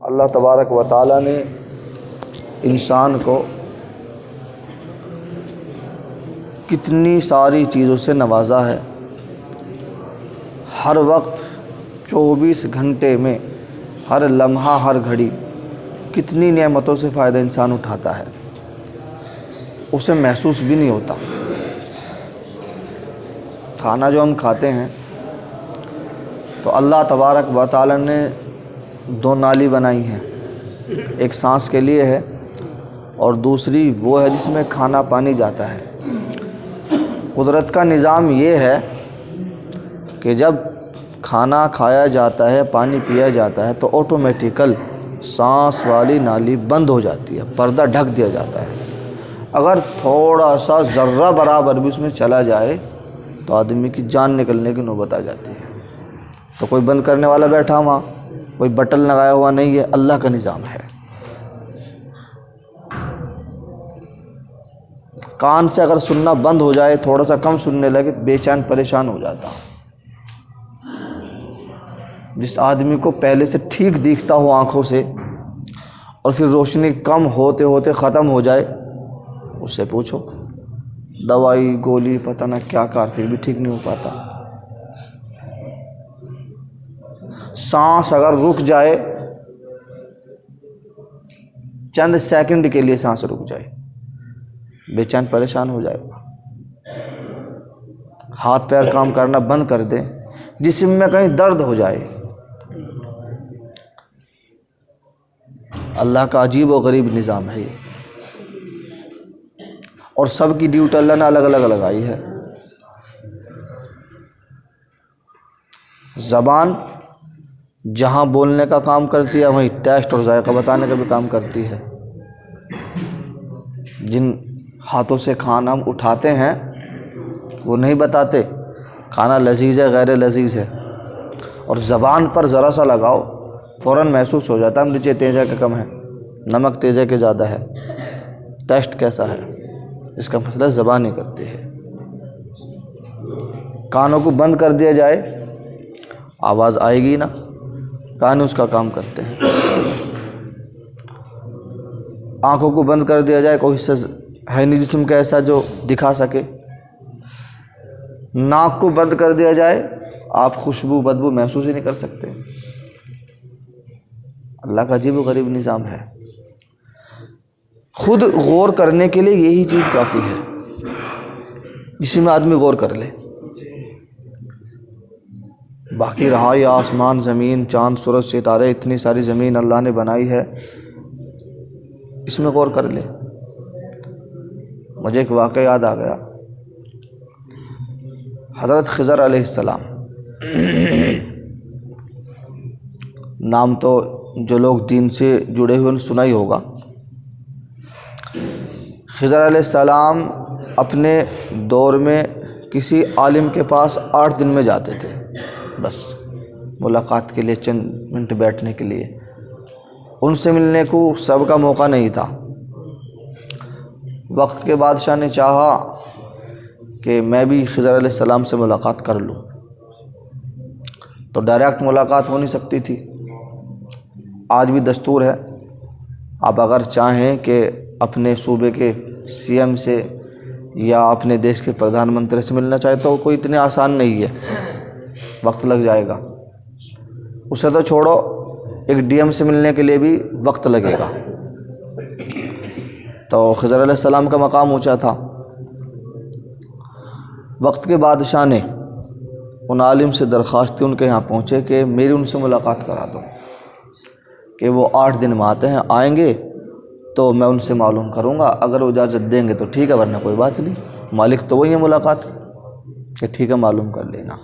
اللہ تبارک و تعالیٰ نے انسان کو کتنی ساری چیزوں سے نوازا ہے۔ ہر وقت 24 گھنٹے میں ہر لمحہ ہر گھڑی کتنی نعمتوں سے فائدہ انسان اٹھاتا ہے، اسے محسوس بھی نہیں ہوتا۔ کھانا جو ہم کھاتے ہیں تو اللہ تبارک و تعالیٰ نے 2 نالی بنائی ہیں، ایک سانس کے لیے ہے اور دوسری وہ ہے جس میں کھانا پانی جاتا ہے۔ قدرت کا نظام یہ ہے کہ جب کھانا کھایا جاتا ہے، پانی پیا جاتا ہے تو آٹومیٹیکل سانس والی نالی بند ہو جاتی ہے، پردہ ڈھک دیا جاتا ہے۔ اگر تھوڑا سا ذرہ برابر بھی اس میں چلا جائے تو آدمی کی جان نکلنے کی نوبت آ جاتی ہے۔ تو کوئی بند کرنے والا بیٹھا ہوا، کوئی بٹن لگایا ہوا نہیں ہے، اللہ کا نظام ہے۔ کان سے اگر سننا بند ہو جائے، تھوڑا سا کم سننے لگے، بے چین پریشان ہو جاتا۔ جس آدمی کو پہلے سے ٹھیک دیکھتا ہو آنکھوں سے اور پھر روشنی کم ہوتے ہوتے ختم ہو جائے، اس سے پوچھو، دوائی گولی پتہ نہ کیا کار، پھر بھی ٹھیک نہیں ہو پاتا۔ سانس اگر رک جائے، چند سیکنڈ کے لیے سانس رک جائے، بے چین پریشان ہو جائے گا۔ ہاتھ پیر کام کرنا بند کر دیں، جسم میں کہیں درد ہو جائے، اللہ کا عجیب و غریب نظام ہے یہ، اور سب کی ڈیوٹی اللہ نے الگ الگ لگائی ہے۔ زبان جہاں بولنے کا کام کرتی ہے، وہیں ٹیسٹ اور ذائقہ بتانے کا بھی کام کرتی ہے۔ جن ہاتھوں سے کھانا ہم اٹھاتے ہیں وہ نہیں بتاتے کھانا لذیذ ہے غیر لذیذ ہے، اور زبان پر ذرا سا لگاؤ فوراً محسوس ہو جاتا ہے مرچیں تیز ہے کہ کم ہے، نمک تیز ہے کہ زیادہ ہے، ٹیسٹ کیسا ہے، اس کا مسئلہ زبان ہی کرتی ہے۔ کانوں کو بند کر دیا جائے، آواز آئے گی نا، کان اس کا کام کرتے ہیں۔ آنکھوں کو بند کر دیا جائے، کوئی حصہ ہے نہیں جسم کا ایسا جو دکھا سکے۔ ناک کو بند کر دیا جائے، آپ خوشبو بدبو محسوس ہی نہیں کر سکتے۔ اللہ کا عجیب و غریب نظام ہے۔ خود غور کرنے کے لیے یہی چیز کافی ہے، جس میں آدمی غور کر لے۔ باقی رہا یہ آسمان زمین چاند سورج ستارے، اتنی ساری زمین اللہ نے بنائی ہے، اس میں غور کر لے۔ مجھے ایک واقعہ یاد آ گیا۔ حضرت خضر علیہ السلام، نام تو جو لوگ دین سے جڑے ہوئے سنا ہی ہوگا۔ خضر علیہ السلام اپنے دور میں کسی عالم کے پاس 8 دن میں جاتے تھے، بس ملاقات کے لیے، چند منٹ بیٹھنے کے لیے۔ ان سے ملنے کو سب کا موقع نہیں تھا۔ وقت کے بادشاہ نے چاہا کہ میں بھی خضر علیہ السلام سے ملاقات کر لوں، تو ڈائریکٹ ملاقات ہو نہیں سکتی تھی۔ آج بھی دستور ہے، آپ اگر چاہیں کہ اپنے صوبے کے سی ایم سے یا اپنے دیش کے پردھان منتری سے ملنا چاہے تو کوئی اتنے آسان نہیں ہے، وقت لگ جائے گا۔ اسے تو چھوڑو، ایک ڈی ایم سے ملنے کے لیے بھی وقت لگے گا۔ تو خضر علیہ السلام کا مقام اونچا تھا۔ وقت کے بادشاہ نے ان عالم سے درخواست کی، ان کے یہاں پہنچے کہ میری ان سے ملاقات کرا دو، کہ وہ 8 دن میں آتے ہیں، آئیں گے تو میں ان سے معلوم کروں گا، اگر وہ اجازت دیں گے تو ٹھیک ہے، ورنہ کوئی بات نہیں، مالک تو وہی ہے ملاقات کہ ٹھیک ہے معلوم کر لینا۔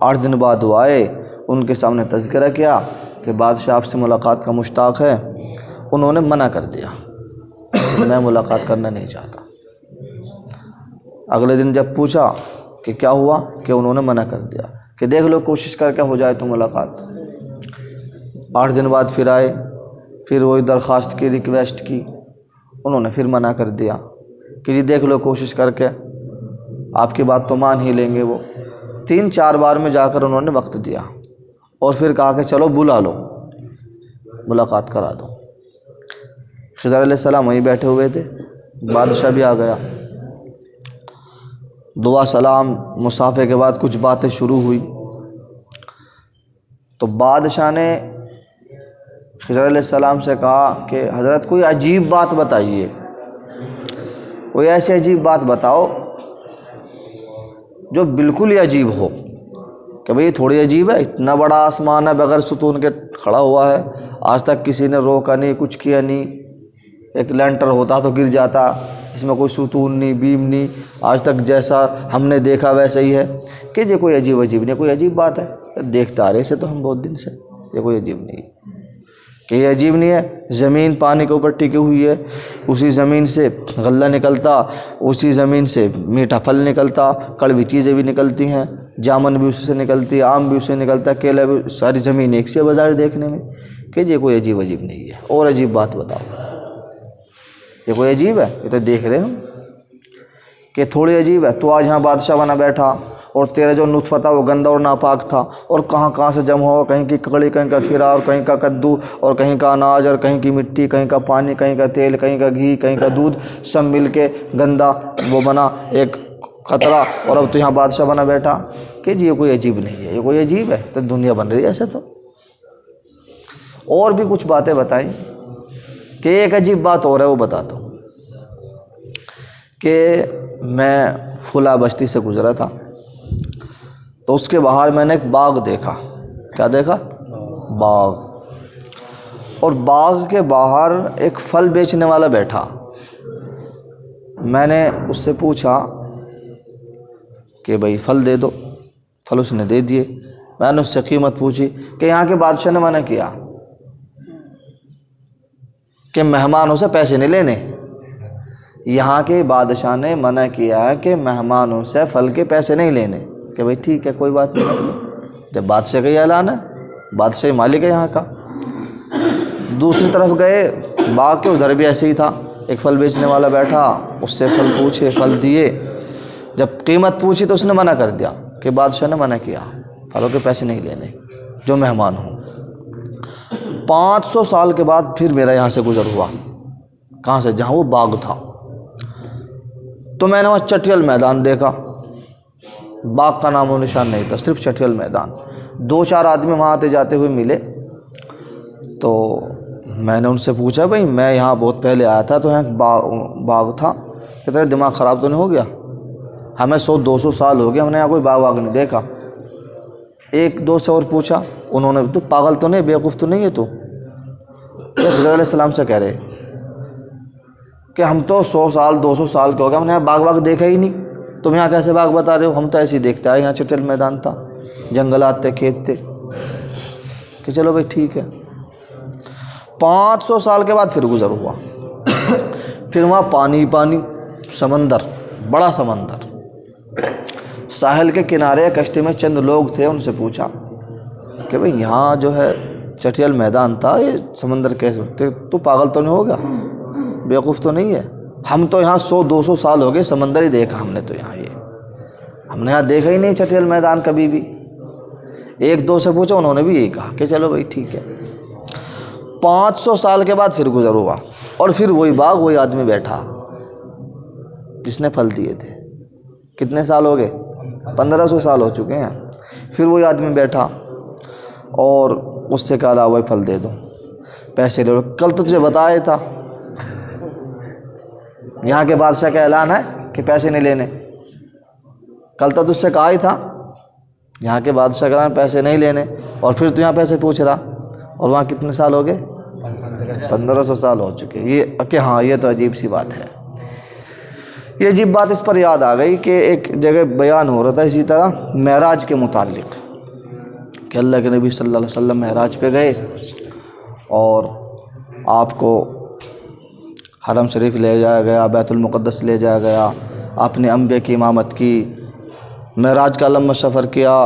8 دن بعد وہ آئے، ان کے سامنے تذکرہ کیا کہ بادشاہ آپ سے ملاقات کا مشتاق ہے۔ انہوں نے منع کر دیا، میں ملاقات کرنا نہیں چاہتا۔ اگلے دن جب پوچھا کہ کیا ہوا، کہ انہوں نے منع کر دیا کہ دیکھ لو کوشش کر کے ہو جائے تو ملاقات۔ 8 دن بعد پھر آئے، پھر وہی درخواست کی، ریکویسٹ کی، انہوں نے پھر منع کر دیا کہ جی دیکھ لو کوشش کر کے، آپ کی بات تو مان ہی لیں گے وہ۔ 3-4 بار میں جا کر انہوں نے وقت دیا اور پھر کہا کہ چلو بلا لو۔ ملاقات کرا دو۔ خضر علیہ السلام وہیں بیٹھے ہوئے تھے، بادشاہ بھی آ گیا، دعا سلام مصافحے کے بعد کچھ باتیں شروع ہوئی۔ تو بادشاہ نے خضر علیہ السلام سے کہا کہ حضرت کوئی عجیب بات بتائیے، کوئی ایسی عجیب بات بتاؤ جو بالکل ہی عجیب ہو، کہ بھئی تھوڑی عجیب ہے، اتنا بڑا آسمان ہے بغیر ستون کے کھڑا ہوا ہے، آج تک کسی نے روکا نہیں، کچھ کیا نہیں، ایک لینٹر ہوتا تو گر جاتا، اس میں کوئی ستون نہیں، بیم نہیں، آج تک جیسا ہم نے دیکھا ویسا ہی ہے، کہ یہ کوئی عجیب نہیں، کوئی عجیب بات ہے، دیکھتے آ رہے سے تو ہم بہت دن سے، یہ کوئی عجیب نہیں ہے، کہ یہ عجیب نہیں ہے، زمین پانی کے اوپر ٹکی ہوئی ہے، اسی زمین سے غلہ نکلتا، اسی زمین سے میٹھا پھل نکلتا، کڑوی چیزیں بھی نکلتی ہیں، جامن بھی اسی سے نکلتی ہے، آم بھی اسی سے نکلتا ہے، کیلا بھی، ساری زمین ایک سے بظاہر دیکھنے میں، کہ یہ کوئی عجیب نہیں ہے، اور عجیب بات بتاؤ، یہ کوئی عجیب ہے، یہ تو دیکھ رہے ہم کہ تھوڑی عجیب ہے، تو آج یہاں بادشاہ بنا بیٹھا، اور تیرا جو نطفہ تھا وہ گندا اور ناپاک تھا، اور کہاں سے جمع ہوا، کہیں کی ککڑی، کہیں کا کھیرا، اور کہیں کا کدو، اور کہیں کا اناج، اور کہیں کی مٹی، کہیں کا پانی، کہیں کا تیل، کہیں کا گھی، کہیں کا دودھ، سب مل کے گندا وہ بنا ایک قطرہ، اور اب تو یہاں بادشاہ بنا بیٹھا، کہ جی یہ کوئی عجیب نہیں ہے، یہ کوئی عجیب ہے، تو دنیا بن رہی ہے ایسے تو۔ اور بھی کچھ باتیں بتائیں، کہ ایک عجیب بات اور ہے وہ بتاتا ہوں، کہ میں فلاں بستی سے گزرا تھا، تو اس کے باہر میں نے ایک باغ دیکھا۔ کیا دیکھا؟ باغ۔ اور باغ کے باہر ایک پھل بیچنے والا بیٹھا۔ میں نے اس سے پوچھا کہ بھئی پھل دے دو، پھل اس نے دے دیے۔ میں نے اس سے قیمت پوچھی کہ یہاں کے بادشاہ نے منع کیا کہ مہمانوں سے پیسے نہیں لینے، یہاں کے بادشاہ نے منع کیا ہے کہ مہمانوں سے پھل کے پیسے نہیں لینے، کہ بھئی ٹھیک ہے کوئی بات نہیں، مطلب جب بادشاہ کا یہ اعلان ہے، بادشاہ مالک ہے یہاں کا۔ دوسری طرف گئے، باغ کے ادھر بھی ایسے ہی تھا، ایک پھل بیچنے والا بیٹھا، اس سے پھل پوچھے، پھل دیے، جب قیمت پوچھی تو اس نے منع کر دیا کہ بادشاہ نے منع کیا پھلوں کے پیسے نہیں لینے جو مہمان ہوں۔ 500 سال کے بعد پھر میرا یہاں سے گزر ہوا، کہاں سے؟ جہاں وہ باغ تھا، تو میں نے وہاں چٹیل میدان دیکھا، باغ کا نام و نشان نہیں تھا، صرف چٹیل میدان۔ 2-4 آدمی وہاں آتے جاتے ہوئے ملے، تو میں نے ان سے پوچھا بھئی میں یہاں بہت پہلے آیا تھا، تو یہاں باغ تھا، کہ تیرا دماغ خراب تو نہیں ہو گیا؟ ہمیں 100-200 سال ہو گیا، ہم نے یہاں کوئی باغ نہیں دیکھا۔ 1-2 سے اور پوچھا، انہوں نے، تو پاگل تو نہیں، بیوقوف تو نہیں ہے تو؟ خضر علیہ السلام سے کہہ رہے کہ ہم تو 100 سال 200 سال کے ہو گئے، ہم نے یہاں باغ دیکھا ہی نہیں، تم یہاں کیسے باغ بتا رہے ہو؟ ہم تو ایسے ہی دیکھتے آئے، یہاں چٹیل میدان تھا، جنگلات تھے، کھیت تھے، کہ چلو بھائی ٹھیک ہے۔ 500 سال کے بعد پھر گزر ہوا، پھر وہاں پانی، سمندر، بڑا سمندر، ساحل کے کنارے کشتی میں چند لوگ تھے، ان سے پوچھا کہ بھئی یہاں جو ہے چٹیل میدان تھا، یہ سمندر کیسے؟ تو پاگل تو نہیں ہوگا، بیوقوف تو نہیں ہے؟ ہم تو یہاں 100-200 سال ہو گئے، سمندر ہی دیکھا ہم نے، تو یہاں ہم نے یہاں دیکھا ہی نہیں چٹیل میدان کبھی بھی۔ 1-2 سے پوچھا، انہوں نے بھی یہی کہا کہ چلو بھائی ٹھیک ہے۔ 500 سال کے بعد پھر گزر ہوا، اور پھر وہی باغ، وہی آدمی بیٹھا جس نے پھل دیے تھے۔ کتنے سال ہو گئے؟ 1500 سال ہو چکے ہیں۔ پھر وہی آدمی بیٹھا اور اس سے کہا وہی پھل دے دو، پیسے لے لو، کل تو تجھے بتایا تھا، یہاں کے بادشاہ کا اعلان ہے کہ پیسے نہیں لینے، کل تو تجھ سے کہا ہی تھا یہاں کے بادشاہ کا اعلان پیسے نہیں لینے، اور پھر تو یہاں پیسے پوچھ رہا، اور وہاں کتنے سال ہو گئے؟ 1500 سال ہو چکے۔ یہ کہ ہاں یہ تو عجیب سی بات ہے۔ یہ عجیب بات اس پر یاد آ گئی کہ ایک جگہ بیان ہو رہا تھا اسی طرح معراج کے متعلق، کہ اللہ کے نبی صلی اللہ علیہ وسلم معراج پہ گئے، اور آپ کو حرم شریف لے جایا گیا، بیت المقدس لے جایا گیا، آپ نے انبیاء کی امامت کی، معراج کا لمبا سفر کیا،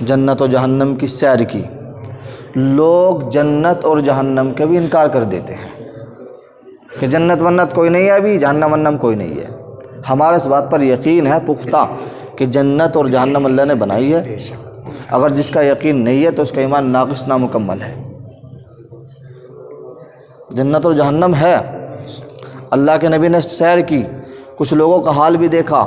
جنت و جہنم کی سیر کی۔ لوگ جنت اور جہنم کا بھی انکار کر دیتے ہیں کہ جنت ونت کوئی نہیں ہے، ابھی جہنم ونم کوئی نہیں ہے۔ ہمارا اس بات پر یقین ہے پختہ کہ جنت اور جہنم اللہ نے بنائی ہے، اگر جس کا یقین نہیں ہے تو اس کا ایمان ناقص نامکمل ہے۔ جنت اور جہنم ہے۔ اللہ کے نبی نے سیر کی، کچھ لوگوں کا حال بھی دیکھا،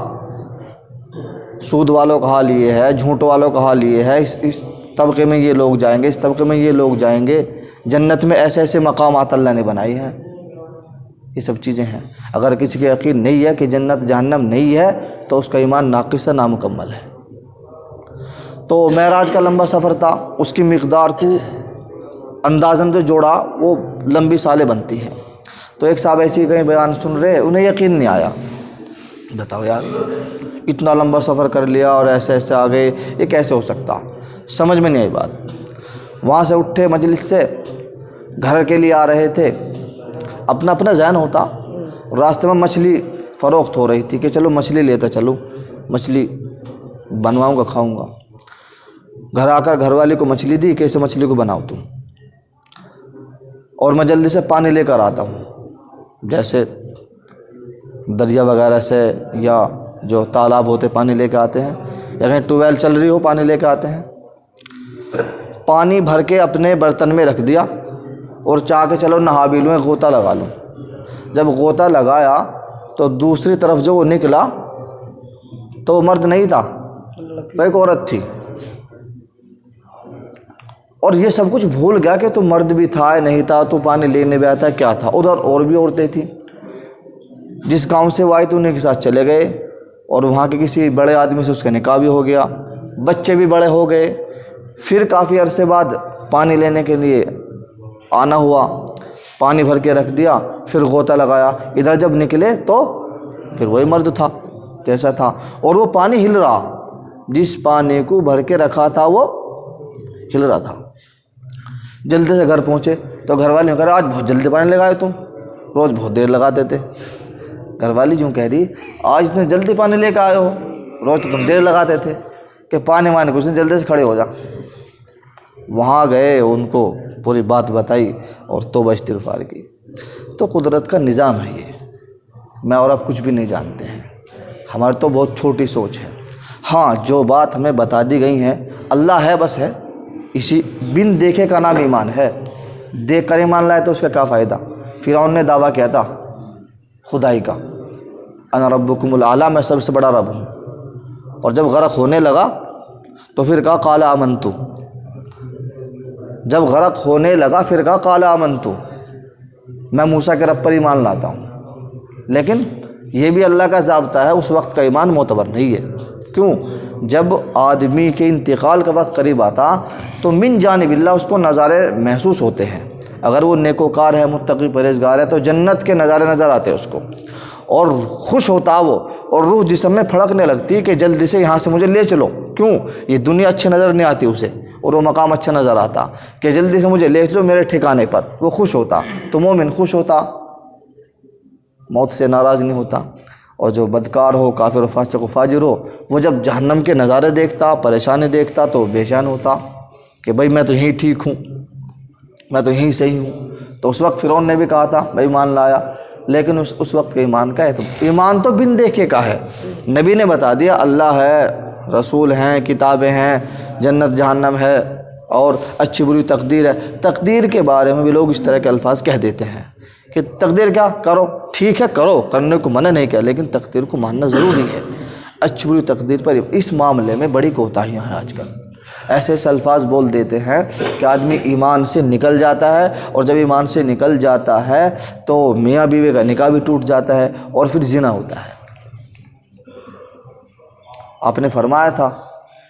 سود والوں کا حال یہ ہے، جھوٹ والوں کا حال یہ ہے، اس طبقے میں یہ لوگ جائیں گے، اس طبقے میں یہ لوگ جائیں گے، جنت میں ایسے ایسے مقامات اللہ نے بنائی ہیں۔ یہ سب چیزیں ہیں۔ اگر کسی کا یقین نہیں ہے کہ جنت جہنم نہیں ہے تو اس کا ایمان ناقص ہے، نامکمل ہے۔ تو معراج کا لمبا سفر تھا، اس کی مقدار کو اندازاً جو جوڑا وہ لمبی سالیں بنتی ہیں۔ تو ایک صاحب ایسی کہیں بیان سن رہے، انہیں یقین نہیں آیا، بتاؤ یار اتنا لمبا سفر کر لیا اور ایسے ایسے آ گئے، یہ کیسے ہو سکتا؟ سمجھ میں نہیں آئی بات۔ وہاں سے اٹھے مجلس سے، گھر کے لیے آ رہے تھے، اپنا اپنا ذہن ہوتا۔ راستے میں مچھلی فروخت ہو رہی تھی کہ چلو مچھلی لیتا چلوں، مچھلی بنواؤں گا کھاؤں گا۔ گھر آ کر گھر والی کو مچھلی دی کہ اسے مچھلی کو بناؤ تم، اور میں جلدی سے پانی لے کر آتا ہوں، جیسے دریا وغیرہ سے یا جو تالاب ہوتے پانی لے کے آتے ہیں، یا کہیں ٹیوب ویل چل رہی ہو پانی لے کے آتے ہیں۔ پانی بھر کے اپنے برتن میں رکھ دیا اور چاہ کے چلو نہا بھی لوں، غوطہ لگا لوں۔ جب غوطہ لگایا تو دوسری طرف جو وہ نکلا تو وہ مرد نہیں تھا، وہ ایک عورت تھی، اور یہ سب کچھ بھول گیا کہ تو مرد بھی تھا نہیں تھا، تو پانی لینے بھی آیا تھا کیا تھا۔ ادھر اور بھی عورتیں تھیں، جس گاؤں سے وہ آئی تو انہیں کے ساتھ چلے گئے، اور وہاں کے کسی بڑے آدمی سے اس کا نکاح بھی ہو گیا، بچے بھی بڑے ہو گئے۔ پھر کافی عرصے بعد پانی لینے کے لیے آنا ہوا، پانی بھر کے رکھ دیا، پھر غوطہ لگایا، ادھر جب نکلے تو پھر وہی مرد تھا جیسا تھا، اور وہ پانی ہل رہا، جس پانی کو بھر کے رکھا تھا وہ ہل رہا تھا۔ جلدی سے گھر پہنچے تو گھر والے نے کہا آج بہت جلدی پانی لگائے تم، روز بہت دیر لگاتے تھے۔ گھر والی جو کہہ رہی آج اتنے جلدی پانی لے کے آئے ہو، روز تو تم دیر لگاتے تھے، کہ پانی مانے کچھ نہیں، جلدی سے کھڑے ہو جا۔ وہاں گئے، ان کو پوری بات بتائی اور توبہ استغفار کی۔ تو قدرت کا نظام ہے یہ، میں اور آپ کچھ بھی نہیں جانتے ہیں، ہماری تو بہت چھوٹی سوچ ہے۔ ہاں جو بات ہمیں بتا دی گئی ہیں، اللہ ہے بس ہے، اسی بن دیکھے کا نام ایمان ہے۔ دیکھ کر ایمان لائے تو اس کا کیا فائدہ؟ فرعون نے دعویٰ کیا تھا خدائی کا، انا ربکم الاعلی، میں سب سے بڑا رب ہوں، اور جب غرق ہونے لگا تو پھر کہا قال آمنت، جب غرق ہونے لگا پھر کہا قال آمنت، میں موسیٰ کے رب پر ایمان لاتا ہوں۔ لیکن یہ بھی اللہ کا ضابطہ ہے، اس وقت کا ایمان معتبر نہیں ہے۔ کیوں؟ جب آدمی کے انتقال کا وقت قریب آتا تو من جانب اللہ اس کو نظارے محسوس ہوتے ہیں، اگر وہ نیکوکار ہے، متقی پرہیزگار ہے تو جنت کے نظارے نظر آتے ہیں اس کو، اور خوش ہوتا وہ، اور روح جسم میں پھڑکنے لگتی کہ جلدی سے یہاں سے مجھے لے چلو۔ کیوں؟ یہ دنیا اچھی نظر نہیں آتی اسے، اور وہ مقام اچھا نظر آتا کہ جلدی سے مجھے لے چلو میرے ٹھکانے پر، وہ خوش ہوتا۔ تو مومن خوش ہوتا، موت سے ناراض نہیں ہوتا۔ اور جو بدکار ہو، کافر و فاسق و فاجر ہو، وہ جب جہنم کے نظارے دیکھتا، پریشانی دیکھتا تو بے چین ہوتا کہ بھائی میں تو یہیں ٹھیک ہوں، میں تو یہیں صحیح ہوں۔ تو اس وقت فرعون نے بھی کہا تھا میں ایمان لایا، لیکن اس وقت کا ایمان کا ہے، تو ایمان تو بن دیکھے کا ہے۔ نبی نے بتا دیا اللہ ہے، رسول ہیں، کتابیں ہیں، جنت جہنم ہے، اور اچھی بری تقدیر ہے۔ تقدیر کے بارے میں بھی لوگ اس طرح کے الفاظ کہہ دیتے ہیں کہ تقدیر کیا کرو، ٹھیک ہے کرو، کرنے کو منع نہیں کیا، لیکن تقدیر کو ماننا ضروری ہے۔ اچھی بری تقدیر پر اس معاملے میں بڑی کوتاہیاں ہیں آج کل، ایسے ایسے الفاظ بول دیتے ہیں کہ آدمی ایمان سے نکل جاتا ہے، اور جب ایمان سے نکل جاتا ہے تو میاں بیوی کا نکاح بھی ٹوٹ جاتا ہے، اور پھر زنا ہوتا ہے۔ آپ نے فرمایا تھا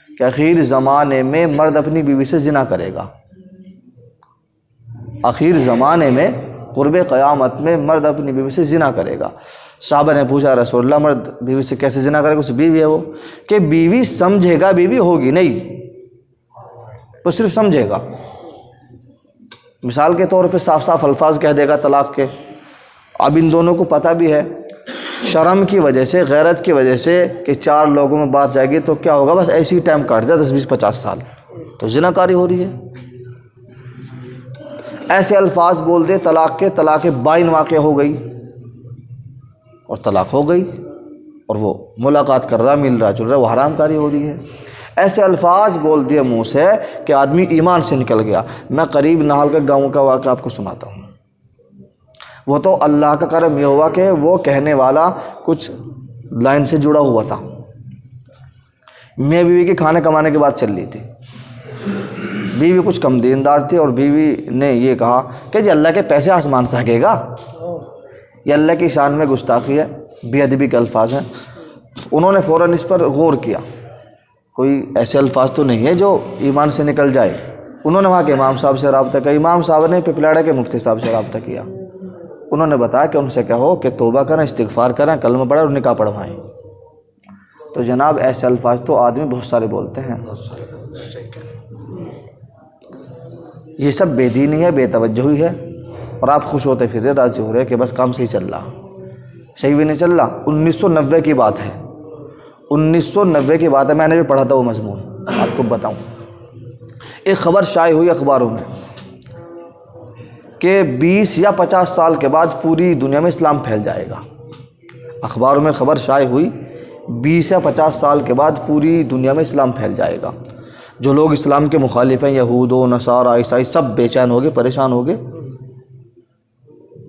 کہ آخر زمانے میں مرد اپنی بیوی سے زنا کرے گا، آخر زمانے میں قرب قیامت میں مرد اپنی بیوی سے زنا کرے گا۔ صحابہ نے پوچھا رسول اللہ مرد بیوی سے کیسے زنا کرے گا، اس بیوی ہے وہ، کہ بیوی سمجھے گا بیوی ہوگی نہیں، تو صرف سمجھے گا۔ مثال کے طور پہ صاف صاف الفاظ کہہ دے گا طلاق کے۔ اب ان دونوں کو پتہ بھی ہے، شرم کی وجہ سے، غیرت کی وجہ سے کہ 4 لوگوں میں بات جائے گی تو کیا ہوگا، بس ایسی ہی ٹائم کاٹ دیا 10 20 50 سال، تو زنا کاری ہو رہی ہے۔ ایسے الفاظ بول دے طلاق کے، طلاق بائن واقع ہو گئی اور طلاق ہو گئی، اور وہ ملاقات کر رہا، مل رہا، چل رہا، وہ حرام کاری ہو رہی ہے۔ ایسے الفاظ بول دیے منہ سے کہ آدمی ایمان سے نکل گیا۔ میں قریب نہال کا گاؤں کا واقعہ آپ کو سناتا ہوں۔ وہ تو اللہ کا کرم یہ ہوا کہ وہ کہنے والا کچھ لائن سے جڑا ہوا تھا. میاں بیوی کی کھانے کمانے کی بات چل رہی تھی. بیوی کچھ کم دیندار تھی اور بیوی نے یہ کہا کہ جی اللہ کے پیسے آسمان سے ہگے گا. یہ اللہ کی شان میں گستاخی ہے، بے ادبی کے الفاظ ہیں. انہوں نے فوراً اس پر غور کیا، کوئی ایسے الفاظ تو نہیں ہے جو ایمان سے نکل جائے. انہوں نے وہاں کے امام صاحب سے رابطہ کیا. امام صاحب نے پپلاڑا کے مفتی صاحب سے رابطہ کیا. انہوں نے بتایا کہ ان سے کہو کہ توبہ کریں، استغفار کریں، کلمہ پڑھیں اور نکاح پڑھوائیں. تو جناب ایسے الفاظ تو آدمی بہت سارے بولتے ہیں. یہ سب بے دینی ہے، بے توجہی ہے، اور آپ خوش ہوتے پھر راضی ہو رہے کہ بس کام صحیح چل رہا. صحیح بھی نہیں چل رہا. 1990 کی بات ہے، 1990 کی بات ہے. میں نے بھی پڑھا تھا وہ مضمون. آپ کو بتاؤں، ایک خبر شائع ہوئی اخباروں میں کہ 20 یا 50 سال کے بعد پوری دنیا میں اسلام پھیل جائے گا. اخباروں میں خبر شائع ہوئی 20 یا 50 سال کے بعد پوری دنیا میں اسلام پھیل جائے گا. جو لوگ اسلام کے مخالف ہیں، یہود و نصارہ، عیسائی، سب بے چین ہو گئے، پریشان ہو گئے.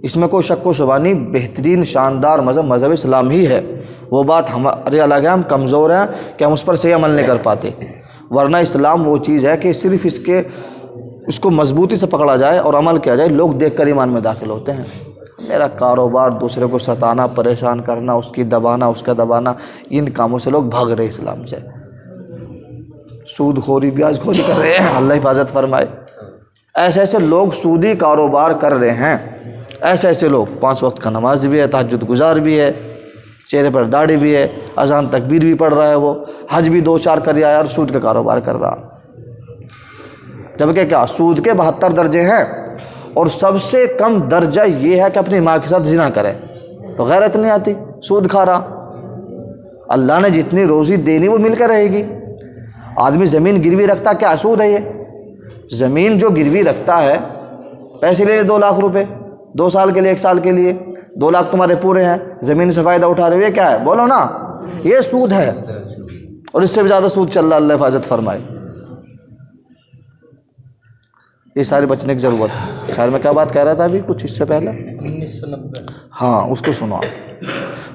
اس میں کوئی شک و شبہ نہیں، بہترین شاندار مذہب اسلام ہی ہے. وہ بات ہمارے الگ ہے، ہم کمزور ہیں کہ ہم اس پر صحیح عمل نہیں کر پاتے. ورنہ اسلام وہ چیز ہے کہ صرف اس کو مضبوطی سے پکڑا جائے اور عمل کیا جائے، لوگ دیکھ کر ایمان میں داخل ہوتے ہیں. میرا کاروبار دوسرے کو ستانا، پریشان کرنا، اس کی دبانا، اس کا دبانا، ان کاموں سے لوگ بھاگ رہے اسلام سے. سود خوری، بیاج خوری کر رہے ہیں، اللہ حفاظت فرمائے. ایسے ایسے لوگ سودی کاروبار کر رہے ہیں. ایسے ایسے لوگ 5 وقت کا نماز بھی ہے، تہجد گزار بھی ہے، چہرے پر داڑھی بھی ہے، اذان تکبیر بھی پڑھ رہا ہے، وہ حج بھی 2-4 کر آیا اور سود کا کاروبار کر رہا. جبکہ کیا سود کے 72 درجے ہیں، اور سب سے کم درجہ یہ ہے کہ اپنی ماں کے ساتھ زنا کرے. تو غیرت نہیں آتی، سود کھا رہا. اللہ نے جتنی روزی دینی وہ مل کر رہے گی. آدمی زمین گروی رکھتا، کیا سود ہے یہ؟ زمین جو گروی رکھتا ہے، پیسے لے 2 لاکھ روپے 2 سال کے لیے، 1 سال کے لیے، 2 لاکھ تمہارے پورے ہیں، زمین سے فائدہ اٹھا رہے ہو، یہ کیا ہے؟ بولو نا، یہ سود ہے. اور اس سے بھی زیادہ سود چل رہا، اللہ حفاظت فرمائے. یہ ساری بچنے کی ضرورت ہے. خیر میں کیا بات کہہ رہا تھا ابھی کچھ اس سے پہلے؟ 1990. ہاں اس کو سنو آپ.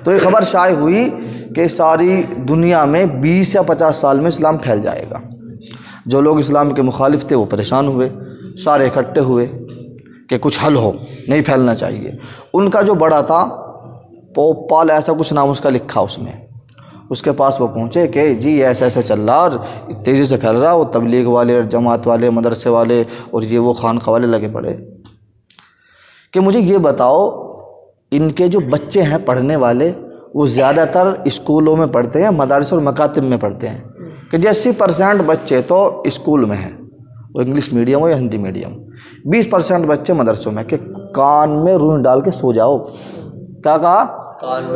تو یہ خبر شائع ہوئی کہ ساری دنیا میں 20 یا 50 سال میں اسلام پھیل جائے گا. جو لوگ اسلام کے مخالف تھے وہ پریشان ہوئے، سارے اکٹھے ہوئے کہ کچھ حل ہو، نہیں پھیلنا چاہیے. ان کا جو بڑا تھا پوپ پال ایسا کچھ نام اس کا لکھا اس میں، اس کے پاس وہ پہنچے کہ جی ایسا ایسا چل رہا اور تیزی سے پھیل رہا. وہ تبلیغ والے اور جماعت والے، مدرسے والے اور یہ وہ خانقاہ والے لگے پڑے کہ مجھے یہ بتاؤ ان کے جو بچے ہیں پڑھنے والے وہ زیادہ تر اسکولوں میں پڑھتے ہیں، مدارس اور مکاتب میں پڑھتے ہیں، کہ 80% بچے تو اسکول میں ہیں، وہ انگلش میڈیم ہو یا ہندی میڈیم. 20% بچے مدرسوں میں. کہ کان میں روئی ڈال کے سو جاؤ. کیا کہا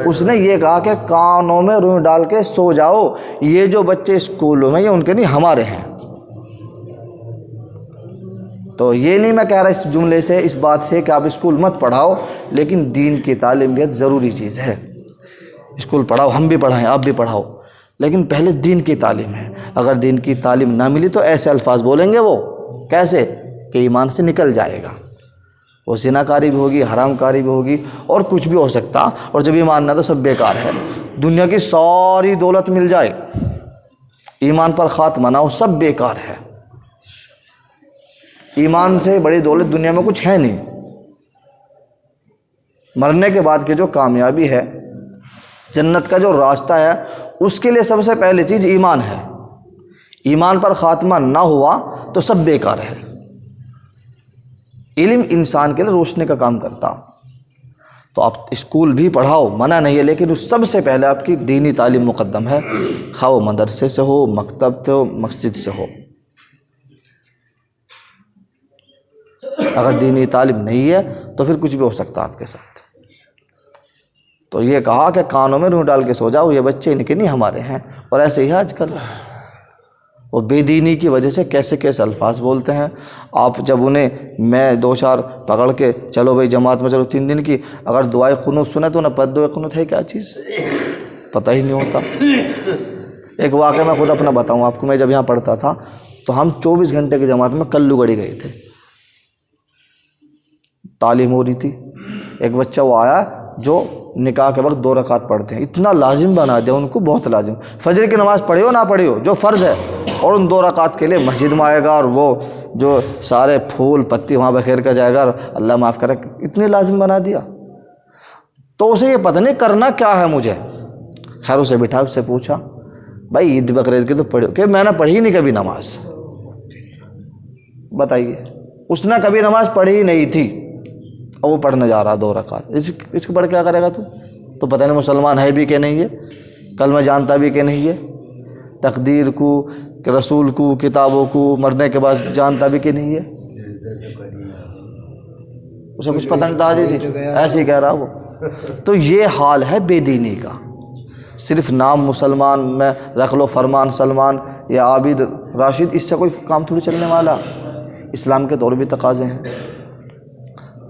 اس نے؟ یہ کہا کہ کانوں میں روئی ڈال کے سو جاؤ. یہ جو بچے اسکولوں میں، یہ ان کے نہیں، ہمارے ہیں. تو یہ نہیں میں کہہ رہا اس جملے سے، اس بات سے کہ آپ اسکول مت پڑھاؤ، لیکن دین کی تعلیم بھی ضروری چیز ہے. اسکول پڑھاؤ، ہم بھی پڑھائیں، آپ بھی پڑھاؤ، لیکن پہلے دین کی تعلیم ہے. اگر دین کی تعلیم نہ ملی تو ایسے الفاظ بولیں گے وہ، کیسے کہ ایمان سے نکل جائے گا. وہ زنا کاری بھی ہوگی، حرام کاری بھی ہوگی، اور کچھ بھی ہو سکتا. اور جب ایمان نہ تو سب بیکار ہے. دنیا کی ساری دولت مل جائے، ایمان پر خاتمہ نہ ہو، سب بیکار ہے. ایمان سے بڑی دولت دنیا میں کچھ ہے نہیں. مرنے کے بعد کی جو کامیابی ہے، جنت کا جو راستہ ہے، اس کے لیے سب سے پہلی چیز ایمان ہے. ایمان پر خاتمہ نہ ہوا تو سب بیکار ہے. علم انسان کے لیے روشنی کا کام کرتا. تو آپ اسکول بھی پڑھاؤ، منع نہیں ہے، لیکن اس سب سے پہلے آپ کی دینی تعلیم مقدم ہے، خواہ وہ مدرسے سے ہو، مکتب سے ہو، مسجد سے ہو. اگر دینی تعلیم نہیں ہے تو پھر کچھ بھی ہو سکتا آپ کے ساتھ. تو یہ کہا کہ کانوں میں روئی ڈال کے سو جاؤ، یہ بچے ان کے نہیں، ہمارے ہیں. اور ایسے ہی آج کل وہ بے دینی کی وجہ سے کیسے کیسے الفاظ بولتے ہیں. آپ جب انہیں میں 2-4 پکڑ کے چلو بھائی جماعت میں چلو 3 دن کی، اگر دعائے قنوت سنے تو نہ پتہ دعائے قنوت ہے کیا چیز، پتہ ہی نہیں ہوتا. ایک واقعہ میں خود اپنا بتاؤں آپ کو. میں جب یہاں پڑھتا تھا تو ہم 24 گھنٹے کی جماعت میں کلو گڑی گئے تھے. تعلیم ہو رہی تھی، ایک بچہ وہ آیا جو نکاح کے وقت 2 رکعت پڑھتے ہیں، اتنا لازم بنا دیا ان کو، بہت لازم، فجر کی نماز پڑھے ہو نہ پڑھے ہو جو فرض ہے، اور ان 2 رکعت کے لیے مسجد میں آئے گا، اور وہ جو سارے پھول پتی وہاں بکھیر کر جائے گا، اور اللہ معاف کرے، اتنی لازم بنا دیا۔ تو اسے یہ پتہ نہیں کرنا کیا ہے مجھے۔ خیر اسے بٹھا، اس سے پوچھا بھائی عید بقرعید کی تو پڑھی کہ میں نے پڑھی نہیں کبھی نماز، بتائیے، اس نے کبھی نماز پڑھی ہی نہیں تھی اور وہ پڑھنے جا رہا 2 رکعت، اس کو پڑھ کیا کرے گا تو پتہ نہیں مسلمان ہے بھی کہ نہیں ہے، کلمہ جانتا بھی کہ نہیں ہے، تقدیر کو، رسول کو، کتابوں کو مرنے کے بعد جانتا بھی کہ نہیں ہے، اسے کچھ پتہ نہیں تھا جی، ایسے ہی کہہ رہا وہ۔ تو یہ حال ہے بے دینی کا، صرف نام مسلمان میں رکھ لو، فرمان سلمان یا عابد راشد، اس سے کوئی کام تھوڑی چلنے والا۔ اسلام کے طور بھی تقاضے ہیں۔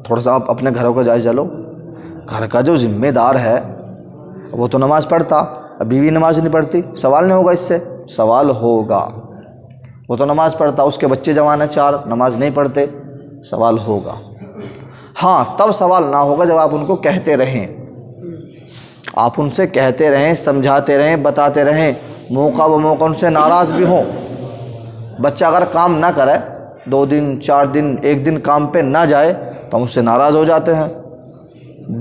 تھوڑا سا آپ اپنے گھروں کا جائزہ لو، گھر کا جو ذمہ دار ہے وہ تو نماز پڑھتا، اب بیوی نماز نہیں پڑھتی، سوال نہیں ہوگا، اس سے سوال ہوگا۔ وہ تو نماز پڑھتا، اس کے بچے جوان ہیں 4 نماز نہیں پڑھتے، سوال ہوگا۔ ہاں تب سوال نہ ہوگا جب آپ ان کو کہتے رہیں، آپ ان سے کہتے رہیں، سمجھاتے رہیں، بتاتے رہیں، موقع و موقع ان سے ناراض بھی ہوں۔ بچہ اگر کام نہ کرے، 2 دن 4 دن 1 دن کام پہ نہ جائے تو ہم اس سے ناراض ہو جاتے ہیں،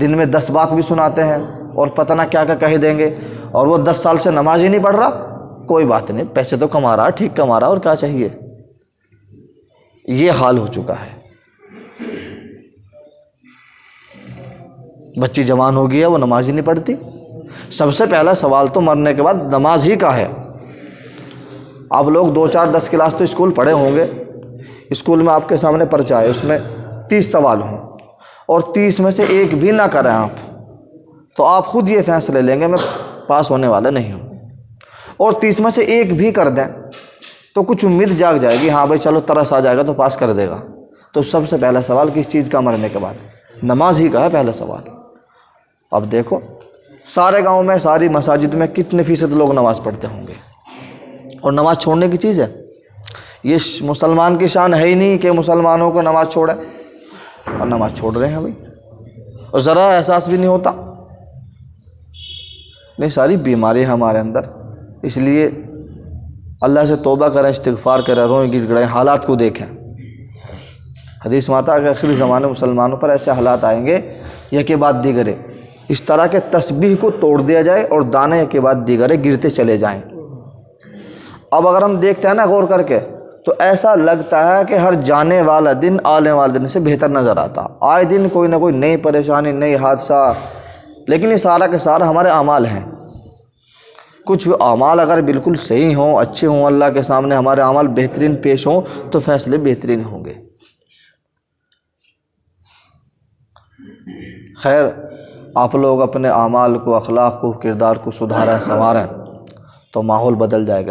دن میں 10 بات بھی سناتے ہیں اور پتہ نہ کیا کیا کہہ دیں گے، اور وہ 10 سال سے نماز ہی نہیں پڑھ رہا، کوئی بات نہیں، پیسے تو کما رہا، ٹھیک کما رہا، اور کیا چاہیے۔ یہ حال ہو چکا ہے۔ بچی جوان ہو گئی ہے، وہ نماز ہی نہیں پڑھتی۔ سب سے پہلا سوال تو مرنے کے بعد نماز ہی کا ہے۔ آپ لوگ 2 4 10 کلاس تو اسکول پڑھے ہوں گے، اسکول میں آپ کے سامنے پرچہ ہے، اس میں 30 سوال ہوں، اور 30 میں سے ایک بھی نہ کریں آپ تو آپ خود یہ فیصلے لیں گے میں پاس ہونے والا نہیں ہوں، اور 30 میں سے ایک بھی کر دیں تو کچھ امید جاگ جائے گی، ہاں بھائی چلو ترس آ جائے گا تو پاس کر دے گا۔ تو سب سے پہلا سوال کس چیز کا مرنے کے بعد؟ نماز ہی کا ہے پہلا سوال۔ اب دیکھو سارے گاؤں میں، ساری مساجد میں کتنے فیصد لوگ نماز پڑھتے ہوں گے، اور نماز چھوڑنے کی چیز ہے؟ یہ مسلمان کی شان ہے ہی نہیں کہ مسلمانوں کو نماز چھوڑے، اور نماز چھوڑ رہے ہیں بھائی، اور ذرا احساس بھی نہیں ہوتا۔ نہیں، ساری بیماری ہے ہمارے اندر، اس لیے اللہ سے توبہ کریں، استغفار کریں، روئیں گڑ گڑائیں، حالات کو دیکھیں۔ حدیث میں آتا ہے کہ آخری زمانے مسلمانوں پر ایسے حالات آئیں گے یکے بعد دیگرے، اس طرح کے تسبیح کو توڑ دیا جائے اور دانے یکے بعد دیگرے گرتے چلے جائیں۔ اب اگر ہم دیکھتے ہیں نا غور کر کے، تو ایسا لگتا ہے کہ ہر جانے والا دن آنے والے دن سے بہتر نظر آتا، آئے دن کوئی نہ کوئی نئی پریشانی، نئی حادثہ، لیکن یہ سارا کے سارا ہمارے اعمال ہیں۔ کچھ بھی اعمال اگر بالکل صحیح ہوں، اچھے ہوں، اللہ کے سامنے ہمارے اعمال بہترین پیش ہوں تو فیصلے بہترین ہوں گے۔ خیر آپ لوگ اپنے اعمال کو، اخلاق کو، کردار کو سدھاریں، سنواریں تو ماحول بدل جائے گا۔